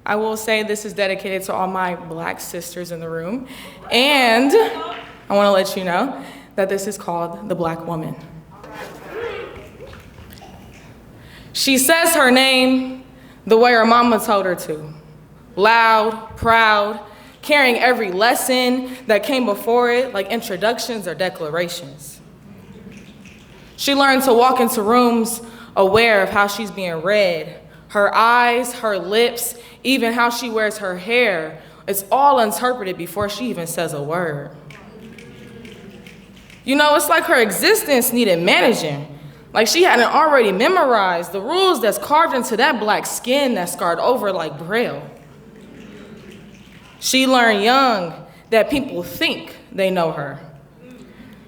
I will say this is dedicated to all my Black sisters in the room. And I want to let you know that this is called The Black Woman. She says her name the way her mama told her to. Loud, proud, carrying every lesson that came before it, like introductions or declarations. She learned to walk into rooms aware of how she's being read. Her eyes, her lips, even how she wears her hair, it's all interpreted before she even says a word. You know, it's like her existence needed managing. Like she hadn't already memorized the rules that's carved into that black skin that's scarred over like Braille. She learned young that people think they know her.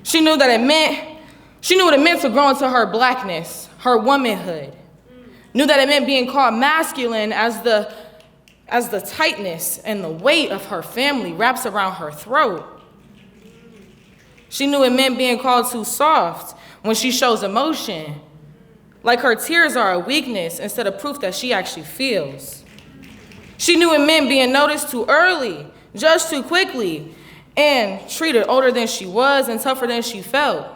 She knew what it meant to grow into her blackness, her womanhood. Knew that it meant being called masculine as the tightness and the weight of her family wraps around her throat. She knew it meant being called too soft when she shows emotion, like her tears are a weakness instead of proof that she actually feels. She knew it meant being noticed too early, judged too quickly, and treated older than she was and tougher than she felt.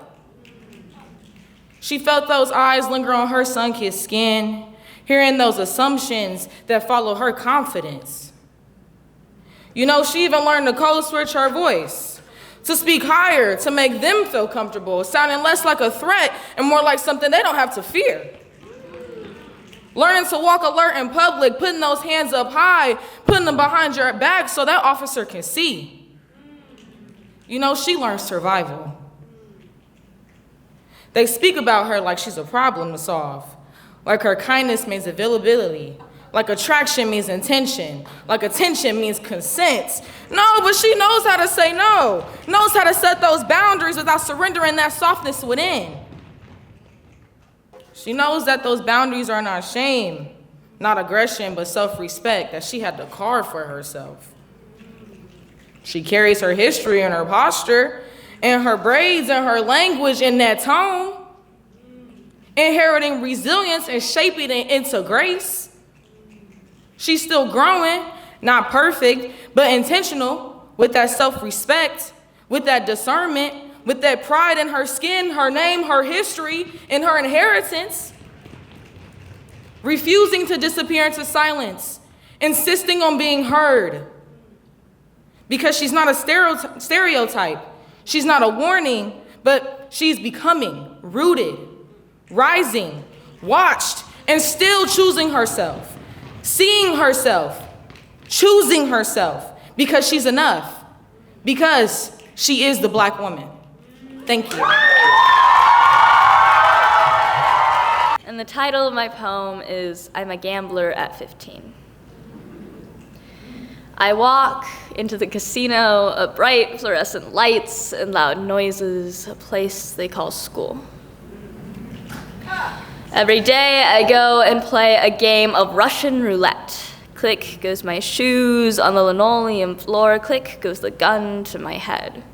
She felt those eyes linger on her sun-kissed skin, hearing those assumptions that follow her confidence. You know, she even learned to code switch her voice, to speak higher, to make them feel comfortable, sounding less like a threat and more like something they don't have to fear. Learning to walk alert in public, putting those hands up high, putting them behind your back so that officer can see. You know, she learned survival. They speak about her like she's a problem to solve, like her kindness means availability, like attraction means intention, like attention means consent. No, but she knows how to say no, knows how to set those boundaries without surrendering that softness within. She knows that those boundaries are not shame, not aggression, but self-respect that she had to carve for herself. She carries her history and her posture, and her braids and her language in that tone, inheriting resilience and shaping it into grace. She's still growing, not perfect, but intentional with that self-respect, with that discernment, with that pride in her skin, her name, her history, and her inheritance. Refusing to disappear into silence, insisting on being heard. Because she's not a stereotype. She's not a warning, but she's becoming rooted, rising, watched, and still choosing herself, seeing herself, choosing herself, because she's enough, because she is the Black woman. Thank you. And the title of my poem is I'm a Gambler at 15. I walk into the casino of bright fluorescent lights and loud noises, a place they call school. Every day I go and play a game of Russian roulette. Click goes my shoes on the linoleum floor, click goes the gun to my head.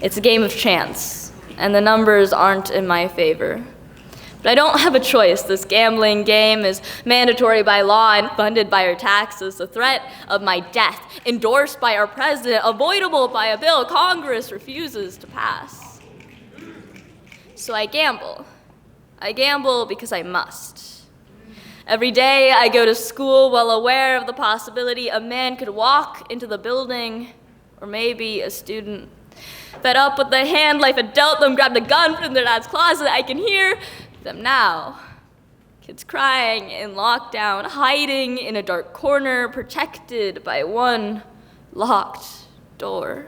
It's a game of chance, and the numbers aren't in my favor. But I don't have a choice. This gambling game is mandatory by law and funded by our taxes. The threat of my death, endorsed by our president, avoidable by a bill Congress refuses to pass. So I gamble. I gamble because I must. Every day I go to school well aware of the possibility a man could walk into the building, or maybe a student. Fed up with the hand life had dealt them, grabbed a gun from their dad's closet. I can hear them now. Kids crying in lockdown, hiding in a dark corner, protected by one locked door.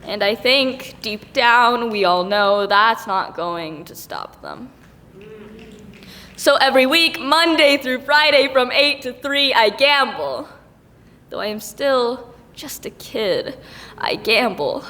And I think deep down we all know that's not going to stop them. So every week, Monday through Friday from 8 to 3, I gamble. Though I am still just a kid, I gamble.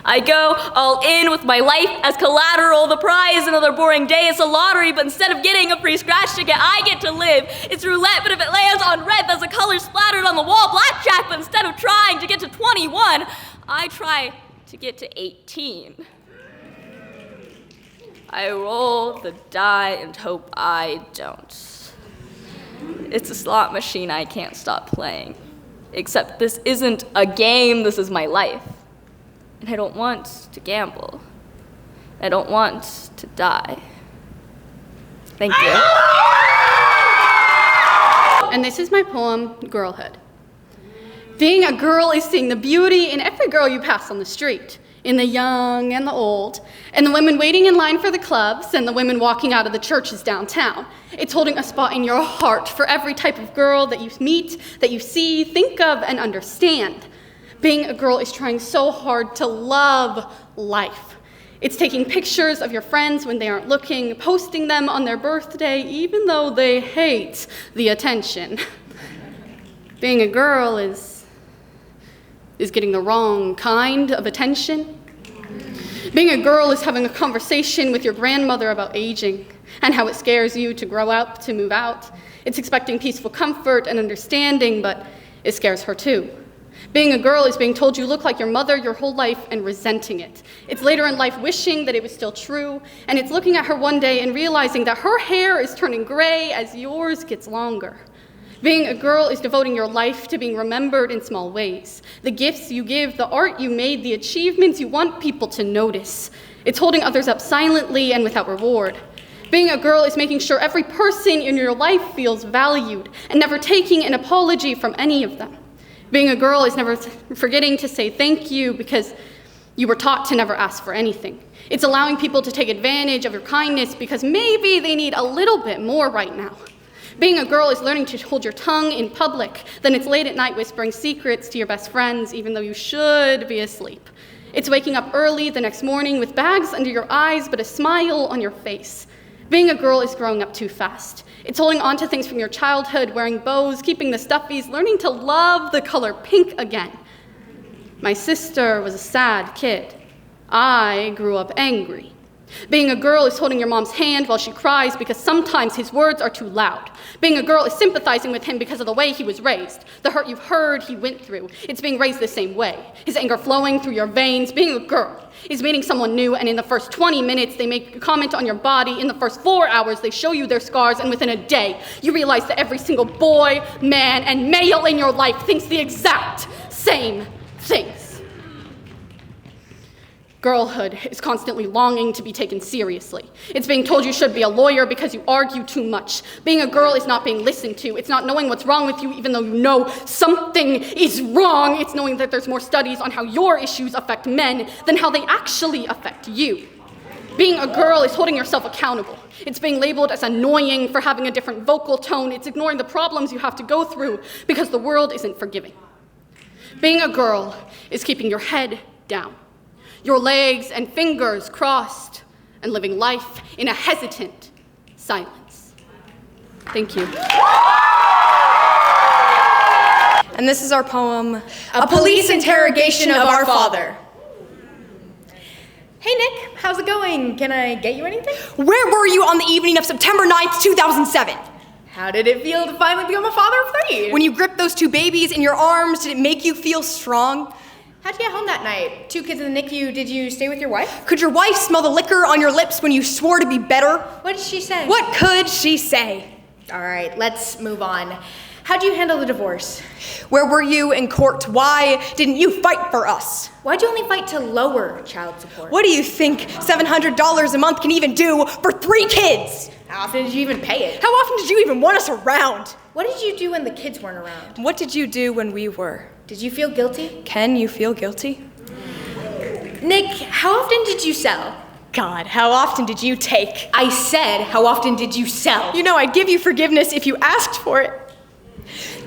I go all in with my life as collateral. The prize, another boring day. It's a lottery, but instead of getting a free scratch ticket, I get to live. It's roulette, but if it lands on red, there's a color splattered on the wall. Blackjack, but instead of trying to get to 21, I try to get to 18. I roll the die and hope I don't. It's a slot machine I can't stop playing. Except this isn't a game, this is my life. And I don't want to gamble. I don't want to die. Thank you. And this is my poem, Girlhood. Being a girl is seeing the beauty in every girl you pass on the street, in the young and the old, and the women waiting in line for the clubs, and the women walking out of the churches downtown. It's holding a spot in your heart for every type of girl that you meet, that you see, think of, and understand. Being a girl is trying so hard to love life. It's taking pictures of your friends when they aren't looking, posting them on their birthday, even though they hate the attention. Being a girl is getting the wrong kind of attention. Being a girl is having a conversation with your grandmother about aging and how it scares you to grow up, to move out. It's expecting peaceful comfort and understanding, but it scares her too. Being a girl is being told you look like your mother your whole life and resenting it. It's later in life wishing that it was still true, and it's looking at her one day and realizing that her hair is turning gray as yours gets longer. Being a girl is devoting your life to being remembered in small ways. The gifts you give, the art you made, the achievements you want people to notice. It's holding others up silently and without reward. Being a girl is making sure every person in your life feels valued and never taking an apology from any of them. Being a girl is never forgetting to say thank you because you were taught to never ask for anything. It's allowing people to take advantage of your kindness because maybe they need a little bit more right now. Being a girl is learning to hold your tongue in public, then it's late at night whispering secrets to your best friends, even though you should be asleep. It's waking up early the next morning with bags under your eyes, but a smile on your face. Being a girl is growing up too fast. It's holding on to things from your childhood, wearing bows, keeping the stuffies, learning to love the color pink again. My sister was a sad kid. I grew up angry. Being a girl is holding your mom's hand while she cries because sometimes his words are too loud. Being a girl is sympathizing with him because of the way he was raised, the hurt you've heard he went through. It's being raised the same way, his anger flowing through your veins. Being a girl is meeting someone new, and in the first 20 minutes, they make a comment on your body. In the first 4 hours, they show you their scars, and within a day, you realize that every single boy, man, and male in your life thinks the exact same things. Girlhood is constantly longing to be taken seriously. It's being told you should be a lawyer because you argue too much. Being a girl is not being listened to. It's not knowing what's wrong with you even though you know something is wrong. It's knowing that there's more studies on how your issues affect men than how they actually affect you. Being a girl is holding yourself accountable. It's being labeled as annoying for having a different vocal tone. It's ignoring the problems you have to go through because the world isn't forgiving. Being a girl is keeping your head down, your legs and fingers crossed, and living life in a hesitant silence. Thank you. And this is our poem, A Police Interrogation of Our Father. Hey Nick, how's it going? Can I get you anything? Where were you on the evening of September 9th, 2007? How did it feel to finally become a father of 3? When you gripped those 2 babies in your arms, did it make you feel strong? How'd you get home that night? 2 kids in the NICU, did you stay with your wife? Could your wife smell the liquor on your lips when you swore to be better? What did she say? What could she say? All right, let's move on. How'd you handle the divorce? Where were you in court? Why didn't you fight for us? Why'd you only fight to lower child support? What do you think $700 a month can even do for 3 kids? How often did you even pay it? How often did you even want us around? What did you do when the kids weren't around? What did you do when we were? Did you feel guilty? Can you feel guilty? Nick, how often did you sell? God, how often did you take? I said, how often did you sell? You know, I'd give you forgiveness if you asked for it.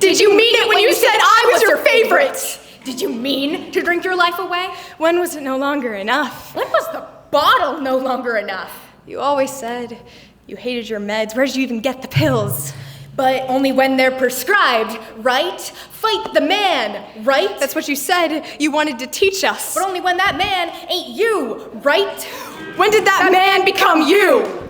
Did you mean it when you said I was your favorite? Did you mean to drink your life away? When was it no longer enough? When was the bottle no longer enough? You always said you hated your meds. Where did you even get the pills? But only when they're prescribed, right? Fight the man, right? That's what you said you wanted to teach us. But only when that man ain't you, right? When did that man become you?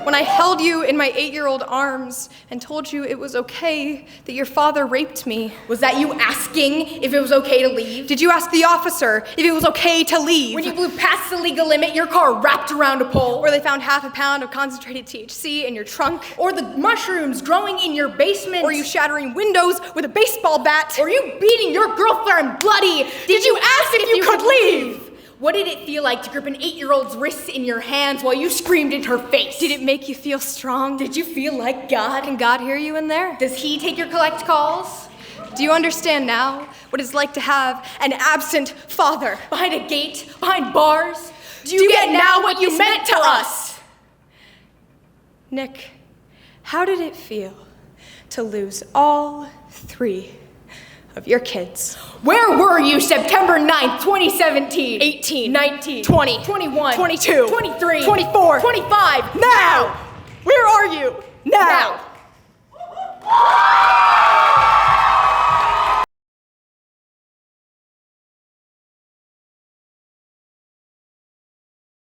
When I held you in my 8-year-old arms and told you it was okay that your father raped me. Was that you asking if it was okay to leave? Did you ask the officer if it was okay to leave? When you blew past the legal limit, your car wrapped around a pole. Or they found half a pound of concentrated THC in your trunk. Or the mushrooms growing in your basement. Or you shattering windows with a baseball bat. Or you beating your girlfriend bloody. Did you ask if you could leave? What did it feel like to grip an 8-year-old's wrists in your hands while you screamed in her face? Did it make you feel strong? Did you feel like God? Can God hear you in there? Does he take your collect calls? Do you understand now what it's like to have an absent father? Behind a gate? Behind bars? Do you get now what you meant to us? Nick, how did it feel to lose all 3 of your kids? Where were you September 9th, 2017? 18, 19, 20, 21, 22, 23, 24, 25. Now! Where are you? Now!